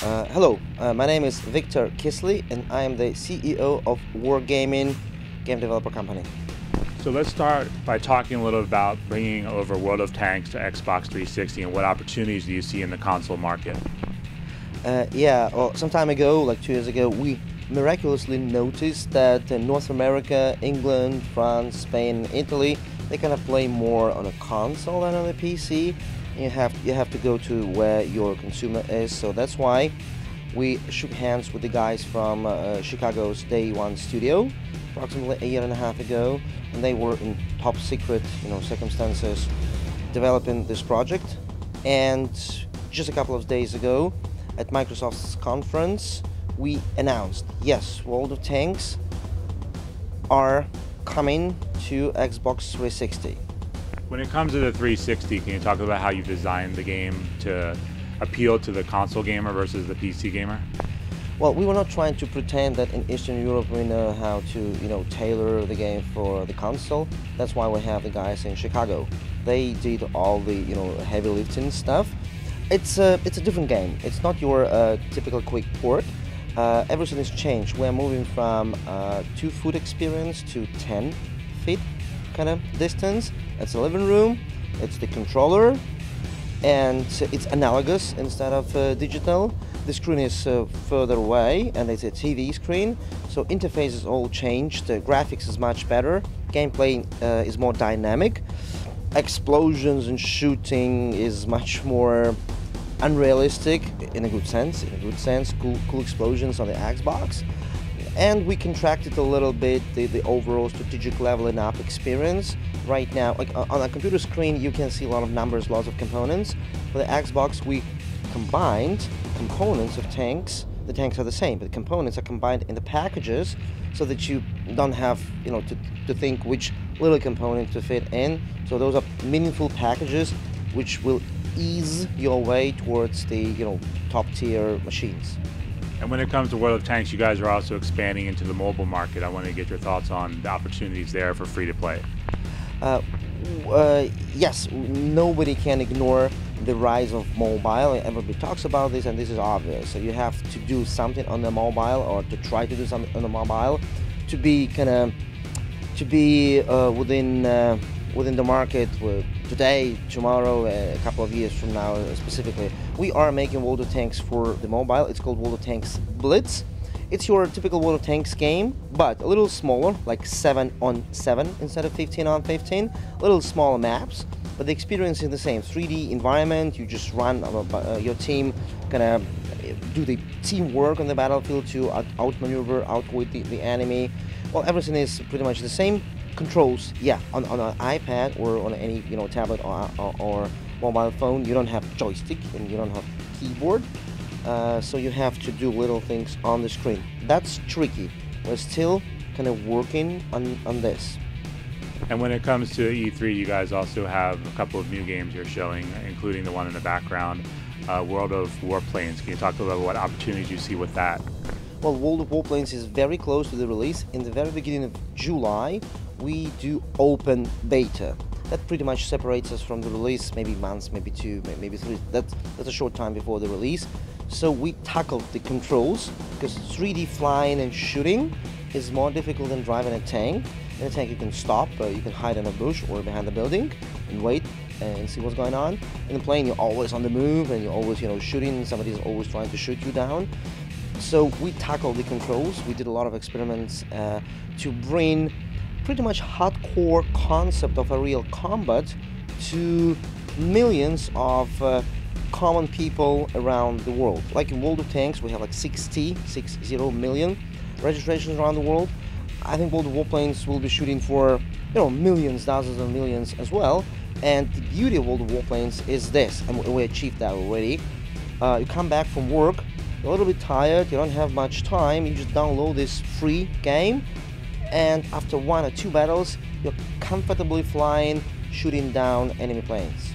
Hello, my name is Victor Kislyi and I am the CEO of Wargaming, game developer company. So let's start by talking a little about bringing over World of Tanks to Xbox 360 and what opportunities do you see in the console market? Well, some time ago, like 2 years ago, we miraculously noticed that in North America, England, France, Spain, Italy, they kind of play more on a console than on a PC. You have to go to where your consumer is, so that's why we shook hands with the guys from Chicago's Day One studio approximately a year and a half ago, and they were in top secret, circumstances developing this project. And just a couple of days ago, at Microsoft's conference, we announced, yes, World of Tanks are coming to Xbox 360. When it comes to the 360, can you talk about how you designed the game to appeal to the console gamer versus the PC gamer? Well, we were not trying to pretend that in Eastern Europe we know how to, tailor the game for the console. That's why we have the guys in Chicago. They did all the, heavy lifting stuff. It's a different game. It's not your typical quick port. Everything has changed. We're moving from 2-foot experience to 10 feet kind of distance. It's a living room, it's the controller, and it's analogous instead of digital. The screen is further away and it's a TV screen, so interfaces all changed, the graphics is much better, gameplay is more dynamic, explosions and shooting is much more unrealistic in a good sense, cool explosions on the Xbox. And we contracted a little bit the overall strategic leveling up experience. Right now, like on a computer screen, you can see a lot of numbers, lots of components. For the Xbox, we combined components of tanks. The tanks are the same, but the components are combined in the packages so that you don't have, to think which little component to fit in. So those are meaningful packages which will ease your way towards the, top tier machines. And when it comes to World of Tanks, you guys are also expanding into the mobile market. I want to get your thoughts on the opportunities there for free-to-play. Yes, nobody can ignore the rise of mobile. Everybody talks about this, and this is obvious. So you have to do something on the mobile, or to try to do something on the mobile, to be within the market today, tomorrow, a couple of years from now specifically. We are making World of Tanks for the mobile. It's called World of Tanks Blitz. It's your typical World of Tanks game, but a little smaller, like 7-on-7 instead of 15-on-15. Little smaller maps, but the experience is the same. 3D environment, you just run, your team gonna do the teamwork on the battlefield to outmaneuver, outwit the enemy. Well, everything is pretty much the same. Controls, yeah, on an iPad or on any tablet or mobile phone, you don't have joystick and you don't have keyboard, so you have to do little things on the screen. That's tricky. We're still kind of working on this. And when it comes to E3, you guys also have a couple of new games you're showing, including the one in the background, World of Warplanes. Can you talk a little about what opportunities you see with that? Well, World of Warplanes is very close to the release. In the very beginning of July, we do open beta. That pretty much separates us from the release, maybe months, maybe 2, maybe 3. That's a short time before the release. So we tackled the controls, because 3D flying and shooting is more difficult than driving a tank. In a tank you can stop, you can hide in a bush or behind the building and wait and see what's going on. In the plane you're always on the move and you're always shooting, somebody's always trying to shoot you down. So we tackled the controls. We did a lot of experiments to bring pretty much hardcore concept of a real combat to millions of common people around the world. Like in World of Tanks, we have like 60 million registrations around the world. I think World of Warplanes will be shooting for millions, thousands of millions as well. And the beauty of World of Warplanes is this, and we achieved that already. You come back from work, you're a little bit tired, you don't have much time, you just download this free game, and after 1 or 2 battles, you're comfortably flying, shooting down enemy planes.